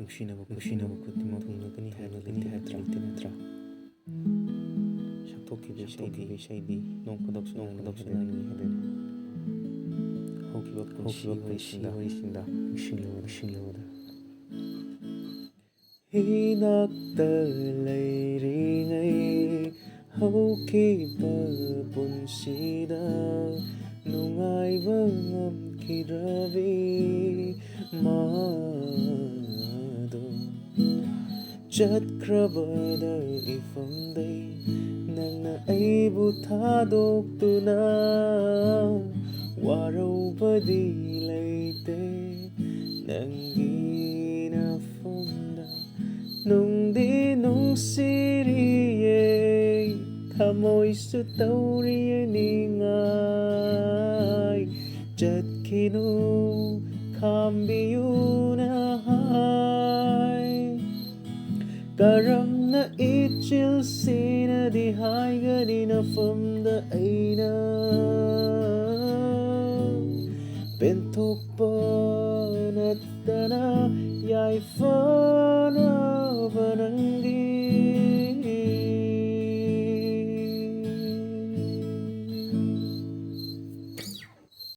ꯅꯨꯡꯁꯤꯅꯕ ꯈꯨꯗꯤꯡꯃꯛ ꯊꯨꯡꯂꯒꯅꯤ ꯍꯥꯏꯕ ꯂꯩꯇꯦ ꯅꯠꯇ꯭ꯔꯥ? ꯁꯛꯊꯣꯛꯈꯤꯕ ꯏꯁꯩꯗꯤ ꯅꯣꯡ ꯐꯥꯗꯣꯛꯁꯨ ꯂꯥꯛꯅꯤ ꯍꯥꯏꯗꯨꯅꯤ ꯍꯧꯈꯤꯕ ꯄꯨꯟꯁꯤ ꯋꯥꯔꯤꯁꯤꯡꯗ ꯅꯤꯡꯁꯤꯡꯂꯨꯕꯗ ꯏꯅꯥꯛꯇ ꯂꯩꯔꯤꯉꯩ ꯍꯧꯈꯤꯕ ꯄꯨꯟꯁꯤꯗ ꯅꯨꯡꯉꯥꯏꯕ ꯉꯝꯈꯤꯗ꯭ꯔꯕꯤ ꯃꯥꯗꯣ ꯆꯠꯈ꯭ꯔꯕꯗ ꯏꯐꯝꯗꯩ ꯅꯪꯅ ꯑꯩꯕꯨ ꯊꯥꯗꯣꯛꯇꯨꯅ ꯋꯥꯔꯧꯕꯗꯤ ꯂꯩꯇꯦ ꯅꯪꯒꯤ ꯅꯐꯝꯗ ꯅꯨꯡꯗꯤ ꯅꯨꯡꯁꯤꯔꯤꯌꯦ ꯊꯃꯣꯏꯁꯨ ꯇꯧꯔꯤꯌꯦ ꯅꯤꯡꯉꯥꯏ ꯆꯠꯈꯤꯅꯨ ꯈꯥꯝꯕꯤꯌꯨꯅ ꯍꯥꯏ ꯀꯔꯝꯅ ꯏꯆꯤꯜꯁꯤꯅꯗꯤ ꯍꯥꯏꯒꯅꯤ ꯅꯐꯝꯗ ꯑꯩꯅ ꯄꯦꯟꯊꯣꯛꯄ ꯅꯠꯇꯅ ꯌꯥꯏꯐꯅꯕ ꯅꯪꯒꯤ